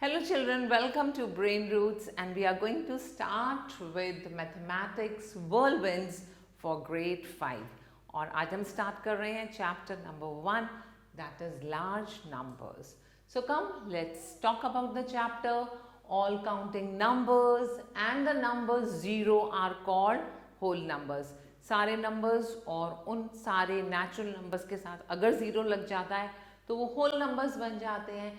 Hello children, welcome to Brain Roots and we are going to start with Mathematics Whirlwinds for grade 5 और आज हम start कर रहे हैं chapter number 1 that is large numbers. So come let's talk about the chapter. All counting numbers and the numbers 0 are called whole numbers. सारे numbers और उन सारे natural numbers के साथ अगर 0 लग जाता है तो वो whole numbers बन जाते हैं.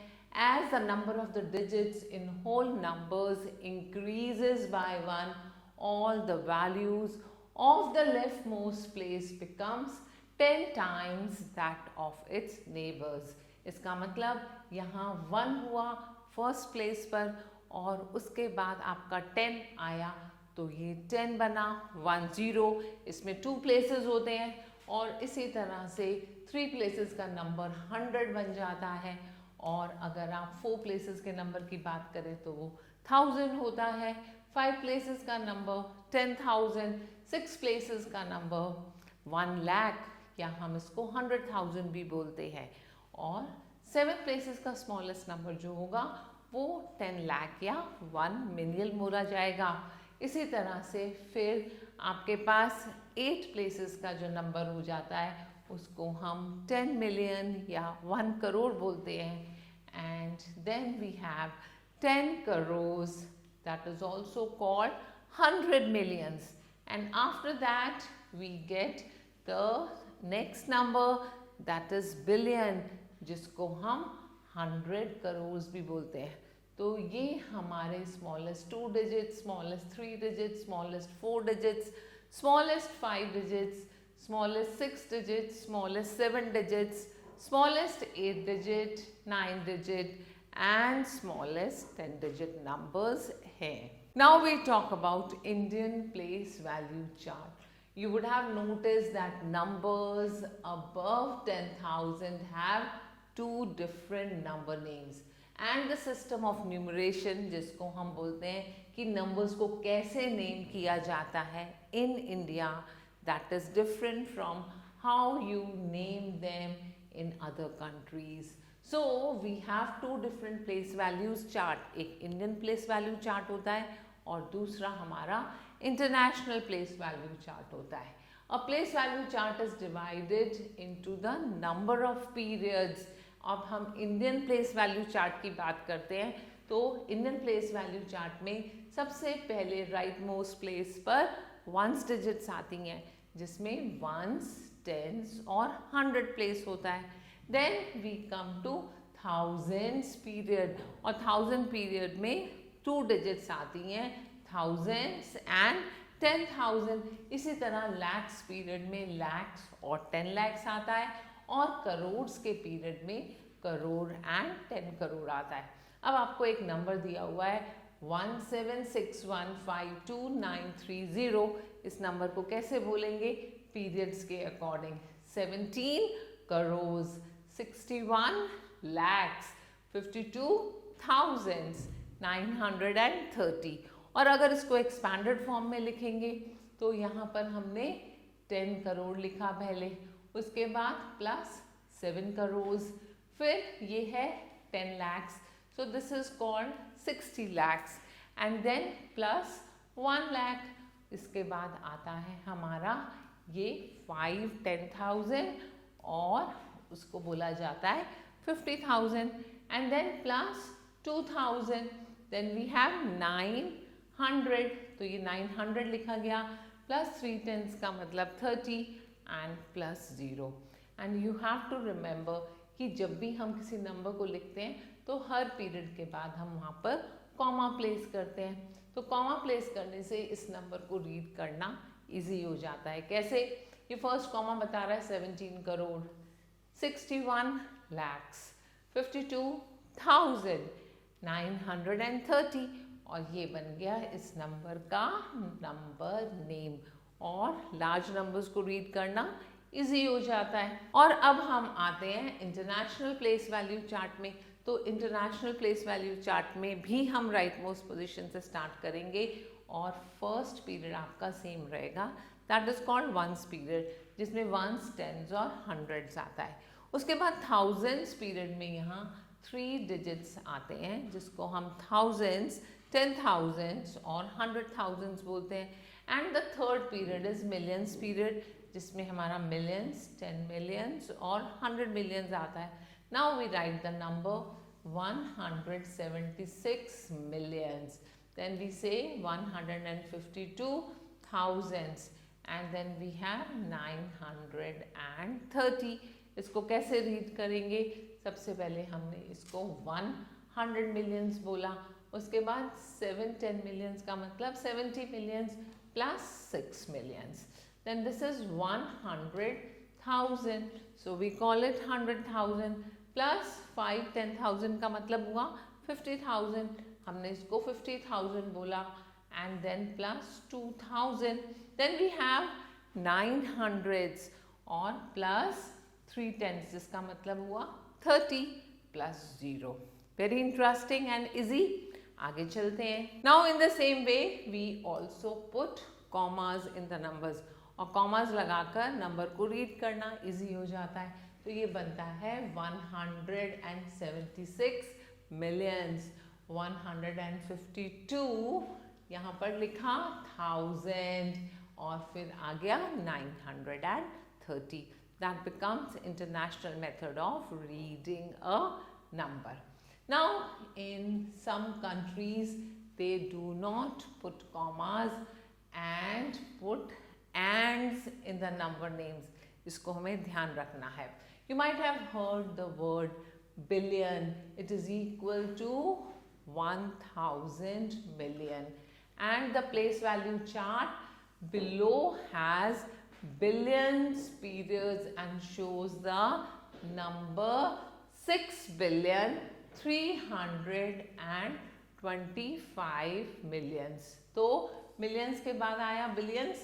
As the number of the digits in whole numbers increases by 1, all the values of the leftmost place becomes 10 times that of its neighbors. इसका मतलब यहाँ 1 हुआ फर्स्ट प्लेस पर और उसके बाद आपका 10 आया तो ये 10 बना 1 0. इसमें 2 प्लेसेस होते हैं और इसी तरह से 3 प्लेसेस का नंबर 100 बन जाता है. और अगर आप 4 प्लेसेस के नंबर की बात करें तो वो 1000 होता है. 5 प्लेसेस का नंबर 10,000. 6 प्लेसेस का नंबर 1 लाख या हम इसको 100,000 भी बोलते हैं. और 7 प्लेसेस का स्मॉलेस्ट नंबर जो होगा वो 10 लाख या 1 मिलियन बोला जाएगा. इसी तरह से फिर आपके पास 8 प्लेसेस का जो नंबर हो जाता है उसको हम 10 मिलियन या 1 करोड़ बोलते हैं. And then we have 10 crores that is also called 100 millions. And after that we get the next number that is billion जिसको हम 100 crores भी बोलते हैं. तो ये हमारे smallest 2 digits, smallest 3 digits, smallest 4 digits, smallest 5 digits, smallest 6 digits, smallest 7 digits, smallest 8 digit, 9 digit and smallest 10 digit numbers हैं. Now we talk about Indian place value chart. You would have noticed that numbers above 10,000 have 2 different number names. And the system of numeration जिसको हम बोलते हैं कि numbers को कैसे name किया जाता है in India, that is different from how you name them in other countries. So we have 2 different place values chart. एक Indian place value chart होता है और दूसरा हमारा international place value chart होता है. A place value chart is divided into the number of periods. अब हम इंडियन प्लेस वैल्यू चार्ट की बात करते हैं तो इंडियन प्लेस वैल्यू चार्ट में सबसे पहले राइट मोस्ट प्लेस पर वंस डिजिट्स आती हैं जिसमें वंस, टेंस और 100 प्लेस होता है. Then we come to thousands period और 1000 पीरियड में 2 डिजिट्स आती हैं थाउजेंड्स एंड 10,000. इसी तरह लैक्स पीरियड में लैक्स और 10 लैक्स आता है और करोड़ के पीरियड में करोड़ एंड 10 करोड़ आता है. अब आपको एक नंबर दिया हुआ है 176152930. इस नंबर को कैसे बोलेंगे पीरियड्स के अकॉर्डिंग. 17 करोड़, 61 lakhs, 52,930. और अगर इसको एक्सपैंडेड फॉर्म में लिखेंगे तो यहाँ पर हमने 10 करोड़ लिखा पहले, उसके बाद प्लस 7 करोड़, फिर ये है 10 lakhs. So this is called 60 lakhs and then plus 1 lakh. इसके बाद आता है हमारा ये 5 10,000 और उसको बोला जाता है 50,000 and then plus 2,000. Then we have 900. तो ये 900 लिखा गया प्लस 3 tens का मतलब 30 and plus 0. And you have to remember कि जब भी हम किसी नंबर को लिखते हैं तो हर पीरियड के बाद हम वहाँ पर कॉमा प्लेस करते हैं. तो कॉमा प्लेस करने से इस नंबर को रीड करना इजी हो जाता है. कैसे? ये फर्स्ट कॉमा बता रहा है 17 करोड़, 61 lakhs, 52,930 और ये बन गया इस नंबर का नंबर नेम. और लार्ज नंबर्स को रीड करना इजी हो जाता है. और अब हम आते हैं इंटरनेशनल प्लेस वैल्यू चार्ट में. तो इंटरनेशनल प्लेस वैल्यू चार्ट में भी हम राइट मोस्ट पोजीशन से स्टार्ट करेंगे और फर्स्ट पीरियड आपका सेम रहेगा that is called ones period जिसमें वंस, टेंस और हंड्रेड्स आता है. उसके बाद थाउजेंड्स पीरियड में यहाँ 3 डिजिट्स आते हैं जिसको हम थाउजेंड्स, 10,000s और 100,000s बोलते हैं. And the third period is millions period जिसमें हमारा मिलियंस, 10 मिलियंस और 100 मिलियंस आता है. Now we write the number 176 millions. Then we say 152 thousands and then we have 930. इसको कैसे रीड करेंगे? सबसे पहले हमने इसको 100 millions बोला, उसके बाद 710 millions का मतलब 70 millions plus 6 millions. Then this is 100,000. So we call it 100,000 plus 5 10,000 का मतलब हुआ 50,000. हमने इसको 50,000 बोला and then plus 2,000. Then we have 900s और plus 3 tens जिसका मतलब हुआ 30 plus 0. Very interesting and easy. आगे चलते हैं. Now in the same way we also put commas in the numbers. और commas लगाकर नंबर को रीड करना इजी हो जाता है. तो ये बनता है 176 millions, 152 यहाँ पर लिखा 1000 और फिर आ गया 930. That becomes international method of reading a number. Now in some countries they do not put commas and put ands in the number names. इसको हमें ध्यान रखना है. You might have heard the word billion. It is equal to 1000 million. And the place value chart below has billions periods and shows the number 6,325 millions. तो millions के बाद आया billions,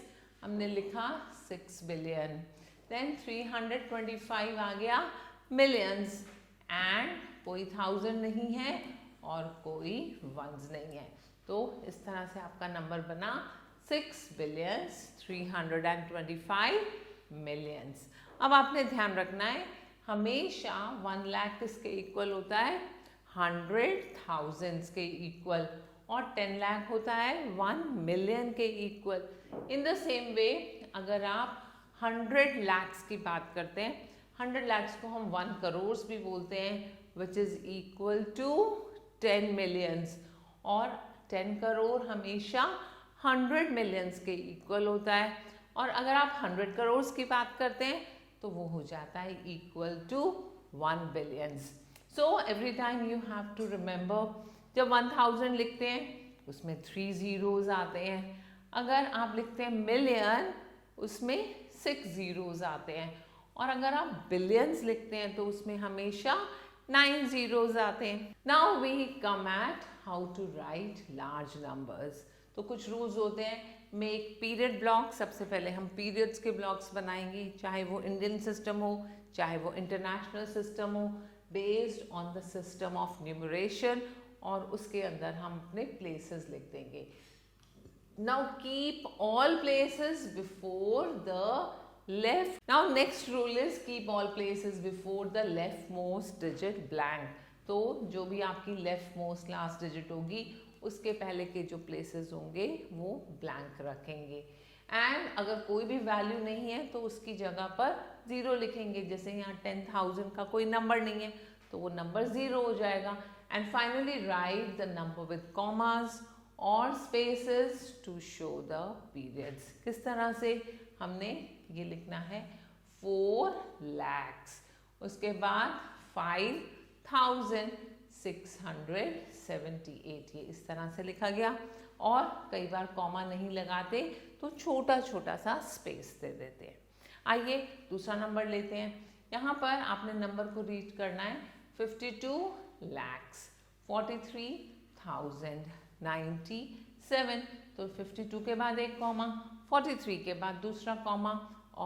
हमने लिखा 6 billion. Then 325 आ गया millions and कोई 1000 नहीं है और कोई ones नहीं है. तो इस तरह से आपका नंबर बना 6,325 millions. अब आपने ध्यान रखना है हमेशा 1 लाख किसके इक्वल होता है? 100,000 के इक्वल, और 10 लाख होता है 1 मिलियन के equal. In the same way अगर आप 100 lakhs की बात करते हैं, 100 lakhs को हम 1 करोड़ भी बोलते हैं, which is equal to 10 millions. और 10 करोड़ हमेशा 100 millions के इक्वल होता है. और अगर आप 100 करोड़ की बात करते हैं तो वो हो जाता है equal to 1 billions. So every time you have to remember, जब 1000 लिखते हैं उसमें 3 zeros आते हैं. अगर आप लिखते हैं मिलियन उसमें 6 zeros आते हैं. और अगर आप बिलियंस लिखते हैं तो उसमें हमेशा 9 zeros आते हैं. Now we come at how to write large numbers. तो कुछ रूल्स होते हैं. Make period block. सबसे पहले हम पीरियड्स के ब्लॉक्स बनाएंगे, चाहे वो इंडियन सिस्टम हो चाहे वो इंटरनेशनल सिस्टम हो, based on the system of numeration, और उसके अंदर हम अपने प्लेसेस लिख देंगे. Now keep all places before the left. Now next rule is keep all places before the leftmost digit blank. तो जो भी आपकी leftmost last digit होगी उसके पहले के जो places होंगे वो blank रखेंगे. एंड अगर कोई भी वैल्यू नहीं है तो उसकी जगह पर 0 लिखेंगे. जैसे यहाँ 10,000 का कोई नंबर नहीं है तो वो नंबर 0 हो जाएगा. And finally write the number with commas और spaces to show the periods. किस तरह से? हमने ये लिखना है 4 lakhs, उसके बाद 5,678, ये इस तरह से लिखा गया. और कई बार कॉमा नहीं लगाते तो छोटा छोटा सा स्पेस दे देते हैं. आइए दूसरा नंबर लेते हैं. यहाँ पर आपने नंबर को रीड करना है 52 lakhs 43,097. तो 52 के बाद एक कॉमा, 43 के बाद दूसरा कॉमा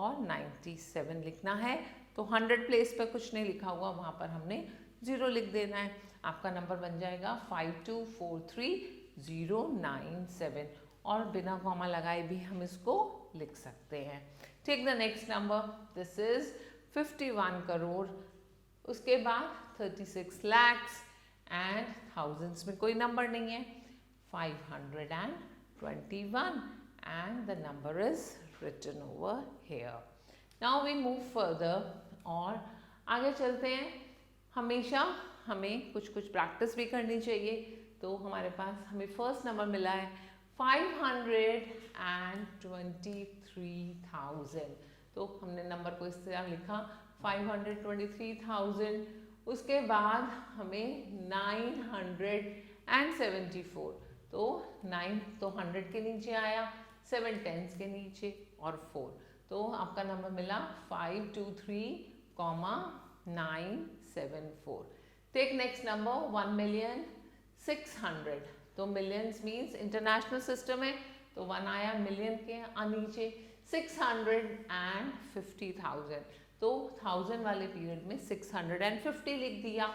और 97 लिखना है. तो 100 प्लेस पे कुछ नहीं लिखा हुआ, वहाँ पर हमने 0 लिख देना है. आपका नंबर बन जाएगा 5243097. और बिना कॉमा लगाए भी हम इसको लिख सकते हैं. Take the next number. This is 51 crore, उसके बाद 36 lakhs and thousands में कोई नंबर नहीं है, 521 and the number is written over here. Now we move further और आगे चलते हैं. हमेशा हमें कुछ प्रैक्टिस भी करनी चाहिए. तो हमारे पास हमें फर्स्ट नंबर मिला है 523,000. तो हमने नंबर को इस तरह लिखा 523,000. उसके बाद हमें 974. तो 9 तो 100 के नीचे आया, 7 टेंस के नीचे और 4. तो आपका नंबर मिला 523,974. Take next number 1,600,000. तो मिलियंस मीन्स इंटरनेशनल सिस्टम है, तो 1 आया मिलियन के नीचे. 650,000. तो 1000 वाले पीरियड में 650 लिख दिया.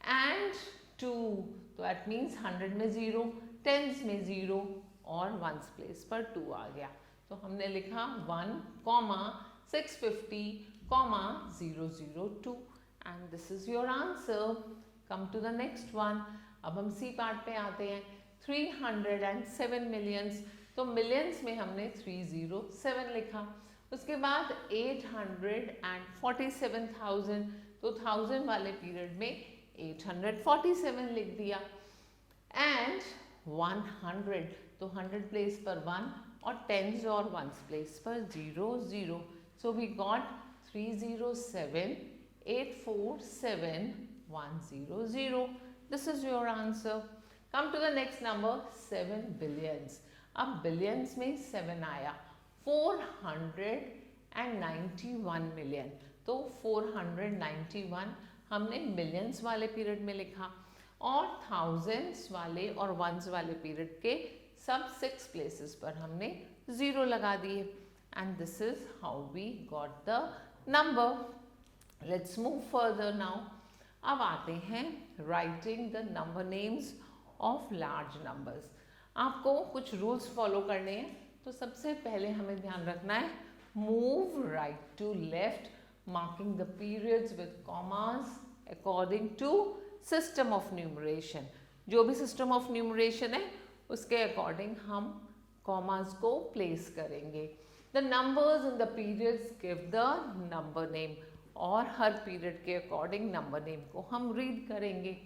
एंड 2, तो दैट मीन्स 100 में 0, टेंस में 0 और वंस प्लेस पर 2 आ गया. तो हमने लिखा 1,650,002 and this is your answer. Come to the next one. अब हम सी पार्ट पे आते हैं. 307 मिलियंस. तो मिलियंस में हमने 307 लिखा. उसके बाद 847,000. तो 1000 वाले पीरियड में 847 लिख दिया. एंड 100, तो 100 प्लेस पर 1 और टेंस और वंस प्लेस पर 0 0. So we got 307,847,100. This is your answer. Come to the next number 7 billions. अब बिलियंस में 7 आया. 491 मिलियन. तो 491 हमने मिलियंस वाले पीरियड में लिखा और थाउजेंड्स वाले और वंस वाले पीरियड के सब 6 प्लेसेस पर हमने 0 लगा दिए. And this is how we got the number. Let's move further now. अब आते हैं writing the number names of large numbers. आपको कुछ रूल्स फॉलो करने हैं. तो सबसे पहले हमें ध्यान रखना है move right to left, marking the periods with commas according to system of numeration. जो भी सिस्टम ऑफ न्यूमरेशन है उसके अकॉर्डिंग हम कॉमास को प्लेस करेंगे. The numbers in the periods give the number name. और हर पीरियड के अकॉर्डिंग नंबर नेम को हम रीड करेंगे.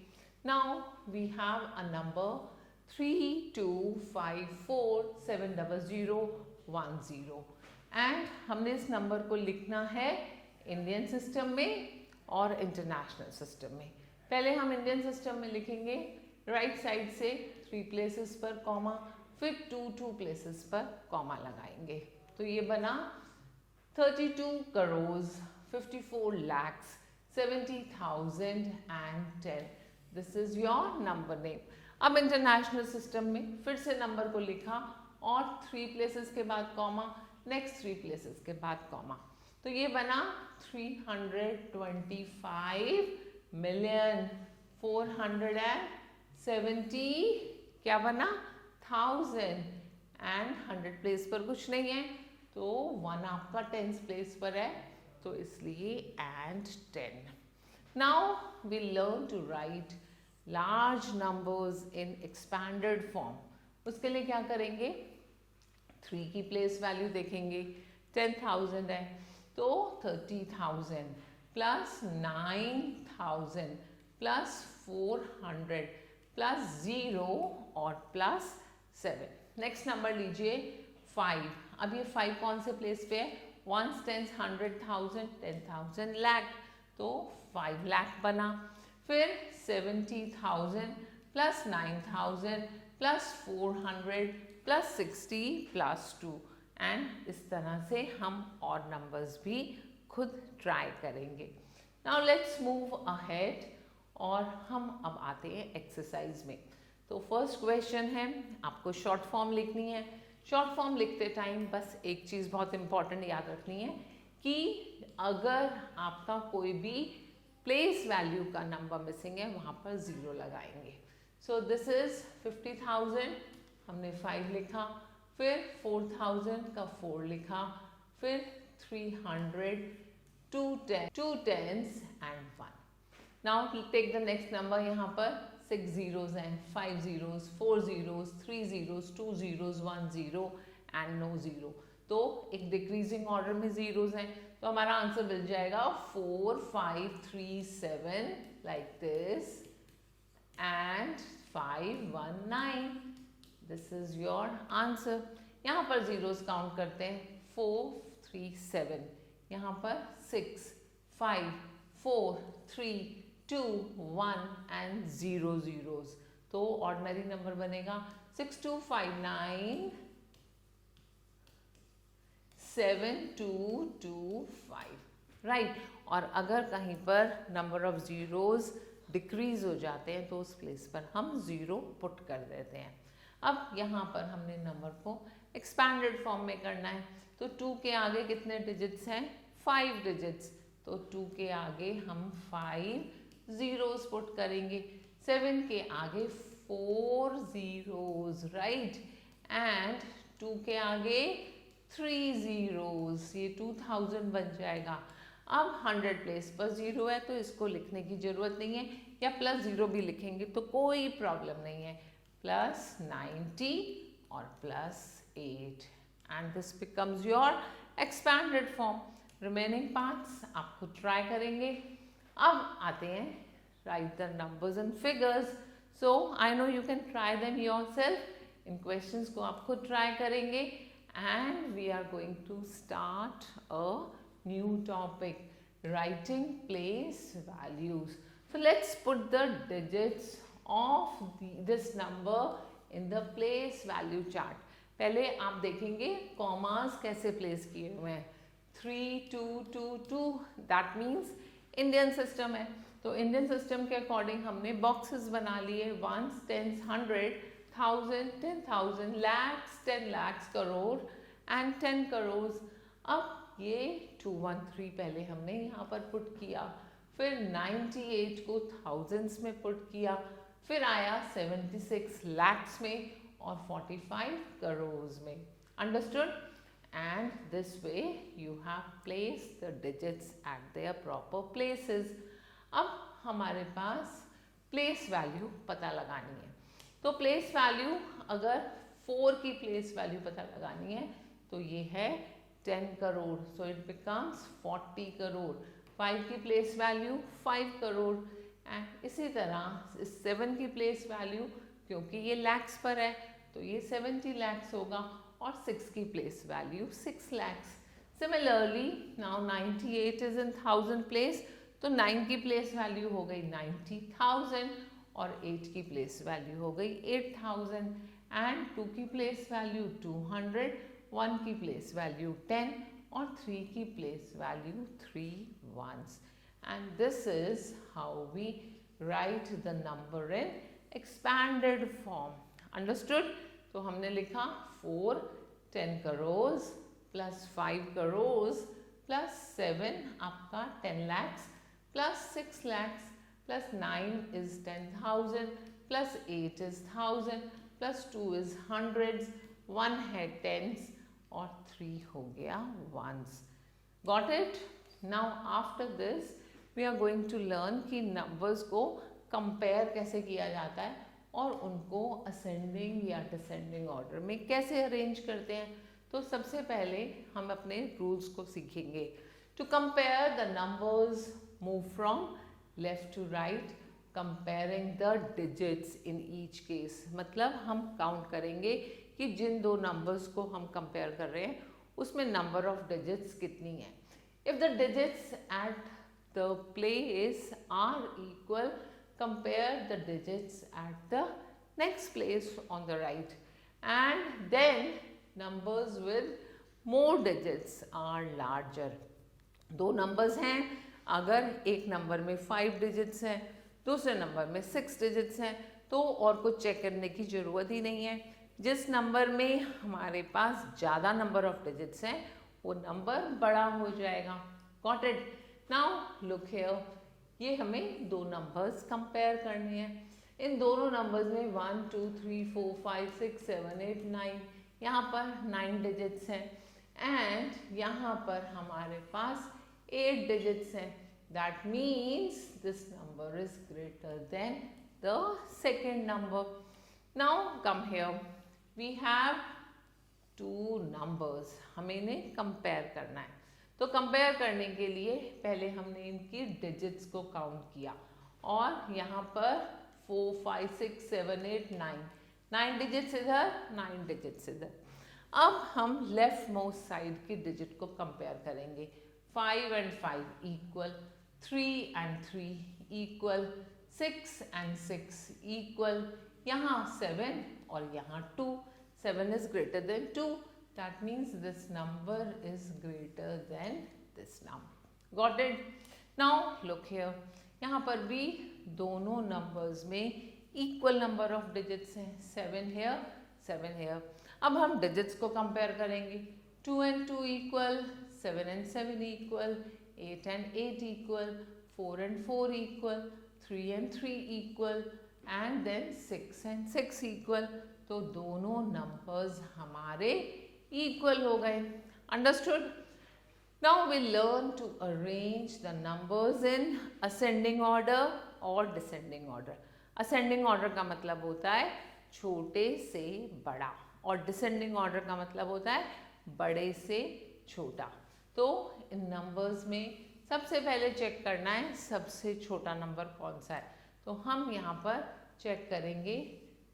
Now we have a number 32547001 and हमने इस नंबर को लिखना है इंडियन सिस्टम में और इंटरनेशनल सिस्टम में. पहले हम इंडियन सिस्टम में लिखेंगे राइट साइड से 3 प्लेसेस पर कॉमा, फिर 2 प्लेसेस पर कॉमा लगाएंगे. तो ये बना 32,54,70,010. This is your number name. अब इंटरनेशनल सिस्टम में फिर से नंबर को लिखा और 3 प्लेसेस के बाद कॉमा, नेक्स्ट 3 प्लेसेस के बाद कॉमा. तो ये बना 325,470 क्या बना 1000 एंड 100 प्लेस पर कुछ नहीं है, तो 1 आपका 10th प्लेस पर है, तो इसलिए and 10. Now we learn to write large numbers in expanded form. उसके लिए क्या करेंगे, 3 की प्लेस वैल्यू देखेंगे. 10,000 है तो 30,000 प्लस 9,000 प्लस 400 प्लस 0 और प्लस 7. नेक्स्ट नंबर लीजिए 5. अब ये 5 कौन से प्लेस पे है, 1, 10, 100,000, 10,000 लाख, तो 5 लाख बना. फिर 70,000 plus 9,000 plus 400 plus 60 plus 2. And इस तरह से हम और नंबर्स भी खुद ट्राई करेंगे. नाउ लेट्स मूव अहेड और हम अब आते हैं एक्सरसाइज में. तो फर्स्ट क्वेश्चन है, आपको शॉर्ट फॉर्म लिखनी है. शॉर्ट फॉर्म लिखते टाइम बस एक चीज़ बहुत इंपॉर्टेंट याद रखनी है कि अगर आपका कोई भी प्लेस वैल्यू का नंबर मिसिंग है वहाँ पर 0 लगाएंगे. सो दिस इज 50,000, हमने 5 लिखा, फिर 4,000 का 4 लिखा, फिर 300, 2 tens and 1. Now take the next number, यहाँ पर 6 zeros हैं, 5 zeros, 4 zeros, 3 zeros, 2 zeros, 1 zero and no zero. तो एक डिक्रीजिंग ऑर्डर में जीरोज हैं, तो हमारा आंसर मिल जाएगा 4 5 3 7 like this and 5 1 9. This is your answer. यहाँ पर जीरोज काउंट करते हैं, 4 3 7, यहाँ पर 6 5 4 3 2 1 एंड 0 zeros. तो ऑर्डिनरी नंबर बनेगा 6 2 5 9 7 2 2 5, राइट. और अगर कहीं पर नंबर ऑफ जीरोज डिक्रीज हो जाते हैं तो उस प्लेस पर हम जीरो पुट कर देते हैं. अब यहाँ पर हमने नंबर को एक्सपैंडेड फॉर्म में करना है, तो 2 के आगे कितने डिजिट्स हैं? 5 डिजिट्स. तो 2 के आगे हम 5 जीरोज पुट करेंगे, 7 के आगे 4 जीरोज, राइट, एंड 2 के आगे 3 जीरोज, ये 2000 बन जाएगा. अब 100 प्लेस पर जीरो है तो इसको लिखने की जरूरत नहीं है, या प्लस जीरो भी लिखेंगे तो कोई प्रॉब्लम नहीं है. प्लस 90 और plus 8 and this becomes your expanded form. Remaining parts आप खुद ट्राई करेंगे. अब आते हैं right the numbers and figures. So I know you can try them yourself. In questions को आप खुद ट्राई करेंगे. And we are going to start a new topic, writing place values. So let's put the digits of this number in the place value chart. पहले आप देखेंगे commas कैसे place किए हुए हैं. 3 2 2 2, that means इंडियन सिस्टम है. तो Indian system के अकॉर्डिंग हमने बॉक्सेस बना लिए, 1s 10s 100 1000 10,000 lakhs 10 lakhs crore and 10 crore. अब ये 213 पहले हमने यहाँ पर पुट किया, फिर 98 को थाउजेंड्स में पुट किया, फिर आया 76 lakhs में और 45 करोड़ में. Understood? And this way you have placed the digits eight there proper places. अब हमारे पास प्लेस वैल्यू पता लगानी है. तो प्लेस वैल्यू, अगर 4 की प्लेस वैल्यू पता लगानी है तो ये है 10 crore, so it becomes 40 crore. 5 की प्लेस वैल्यू 5 करोड़. एंड इसी तरह 7 की प्लेस वैल्यू, क्योंकि ये लैक्स पर है तो ये 70 lakhs होगा, और 6 की place value 6 lakhs. Similarly now 98 is in 1000 place, तो 9 की प्लेस वैल्यू हो गई 90,000 और 8 की प्लेस वैल्यू हो गई 8000 एंड 2 की प्लेस वैल्यू 200, 1 की प्लेस वैल्यू 10 और 3 की place value 3 ones. And this is how we write the number in expanded form. Understood? तो हमने लिखा 4 10 करोड़ प्लस 5 करोड़ प्लस 7 आपका 10 lakhs plus 6 lakhs plus 9 is 10,000 plus 8 is 1000 plus 2 is hundreds, 1 है tens और 3 हो गया ones. Got it? Now after this we are going to learn कि numbers को compare कैसे किया जाता है और उनको ascending या descending order में कैसे arrange करते हैं. तो सबसे पहले हम अपने rules को सीखेंगे. To compare the numbers, move from left to right, comparing the digits in each case. मतलब हम काउंट करेंगे कि जिन दो नंबर्स को हम कंपेयर कर रहे हैं उसमें नंबर ऑफ डिजिट्स कितनी है. If the digits at the place are equal, compare the digits at the next place on the right, and then numbers with more digits are larger. दो numbers हैं, अगर एक नंबर में 5 digits हैं, दूसरे number में 6 डिजिट्स हैं, तो और कुछ चेक करने की ज़रूरत ही नहीं है. जिस नंबर में हमारे पास ज़्यादा नंबर ऑफ डिजिट्स हैं वो नंबर बड़ा हो जाएगा. Got it? Now look here, ये हमें दो नंबर्स कंपेयर करने हैं. इन दोनों नंबर्स में 1 2 3 4 5 6 7 8 9, यहाँ पर 9 डिजिट्स हैं एंड यहाँ पर हमारे पास 8 डिजिट्स हैं. That means this number number is greater than the second number. Now come here, we have two numbers, हमें इन्हें कंपेयर करना है। तो कंपेयर करने के लिए पहले हमने इनकी डिजिट्स को काउंट किया और यहाँ पर 4, 5, 6, 7, 8, 9 डिजिट्स इधर, 9 डिजिट्स इधर। अब हम लेफ्ट मोस्ट साइड की डिजिट को कंपेयर करेंगे। 5 and 5 equal, 3 and 3 equal, 6 and 6 equal, यहाँ 7 और यहाँ 2, 7 is greater than 2, that means this number is greater than this number. Got it? Now look here, यहाँ पर भी दोनों numbers में equal number of digits हैं, 7 here, 7 here. अब हम digits को compare करेंगे। 2 and 2 equal, 7 and 7 equal, 8 and 8 equal, 4 and 4 equal, 3 and 3 equal, and then 6 and 6 equal. तो दोनों numbers हमारे equal हो गए। Understood? Now we learn to arrange the numbers in ascending order or descending order. Ascending order का मतलब होता है छोटे से बड़ा और descending order का मतलब होता है बड़े से छोटा। तो इन नंबर्स में सबसे पहले चेक करना है सबसे छोटा नंबर कौन सा है। तो हम यहाँ पर चेक करेंगे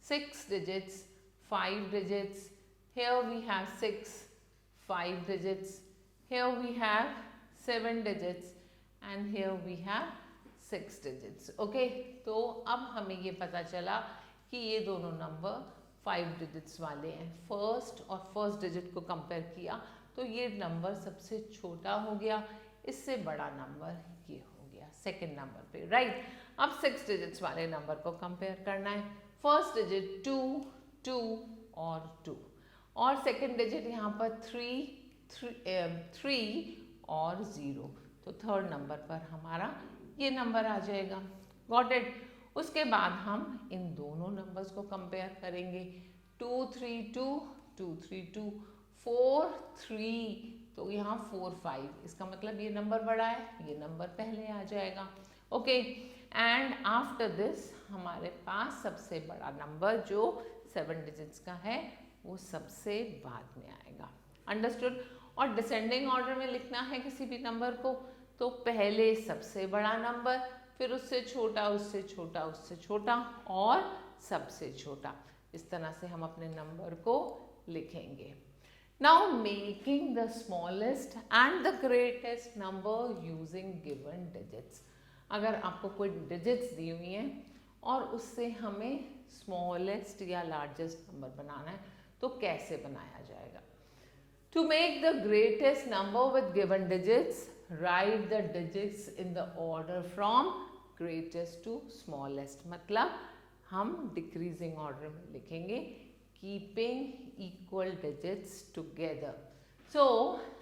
6 digits, 5 digits. Here we have 6, 5 digits. Here we have 7 digits and here we have 6 digits. Okay, तो अब हमें ये पता चला कि ये दोनों नंबर 5 digits वाले हैं। फर्स्ट और फर्स्ट डिजिट को कंपेयर किया तो ये नंबर सबसे छोटा हो गया, इससे बड़ा नंबर ये हो गया सेकेंड नंबर पे, राइट। अब 6 डिजिट्स वाले नंबर को कंपेयर करना है। फर्स्ट डिजिट 2, 2 और 2 और सेकेंड डिजिट यहाँ पर 3 और 0, तो थर्ड नंबर पर हमारा ये नंबर आ जाएगा। Got it? उसके बाद हम इन दोनों नंबर्स को कंपेयर करेंगे। 2, 3, 2, 2, 3, 2, 4, 3, तो यहाँ 4, 5, इसका मतलब ये नंबर बड़ा है, ये नंबर पहले आ जाएगा। ओके, एंड आफ्टर दिस हमारे पास सबसे बड़ा नंबर जो 7 डिजिट्स का है वो सबसे बाद में आएगा। अंडरस्टूड? और डिसेंडिंग ऑर्डर में लिखना है किसी भी नंबर को तो पहले सबसे बड़ा नंबर, फिर उससे छोटा, उससे छोटा, उससे छोटा और सबसे छोटा। इस तरह से हम अपने नंबर को लिखेंगे। Now making the smallest and the greatest number using given digits. अगर आपको कोई डिजिट्स दी हुई हैं और उससे हमें स्मॉलेस्ट या लार्जेस्ट नंबर बनाना है तो कैसे बनाया जाएगा? To make the greatest number with given digits, write the digits in the order from greatest to smallest. मतलब हम decreasing order में लिखेंगे, keeping equal digits together. So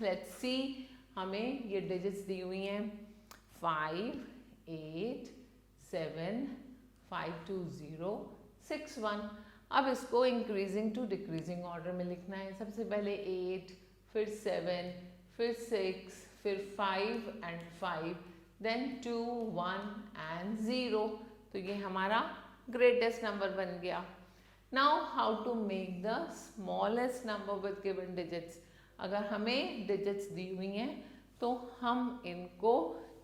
let's see, हमें ये digits दी हुई हैं 5, 8, 7, 5, 2, 0, 6, 1. अब इसको इंक्रीजिंग टू डिक्रीजिंग ऑर्डर में लिखना है। सबसे पहले 8, फिर 7, फिर 6, फिर 5 and 5, देन 2, 1 and 0, तो ये हमारा ग्रेटेस्ट नंबर बन गया। Now how to make the smallest number with given digits. अगर हमें डिजिट्स दी हुई हैं तो हम इनको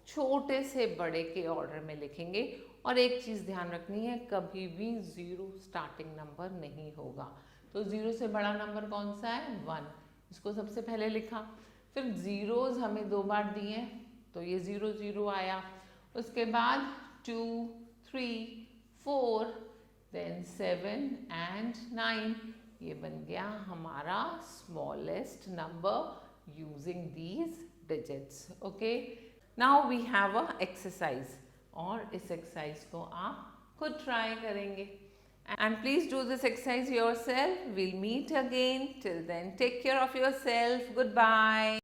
छोटे से बड़े के ऑर्डर में लिखेंगे और एक चीज़ ध्यान रखनी है, कभी भी 0 स्टार्टिंग नंबर नहीं होगा। तो 0 से बड़ा नंबर कौन सा है? 1, इसको सबसे पहले लिखा। फिर जीरोज हमें 2 बार दिए तो ये 0, 0 आया। उसके बाद 2, 3, 4, देन 7 and 9, ये बन गया हमारा smallest number using these digits. Okay, now we have a exercise और इस एक्सरसाइज को आप खुद ट्राई करेंगे। And please do this exercise yourself. We'll meet again. Till then, take care of yourself. Goodbye.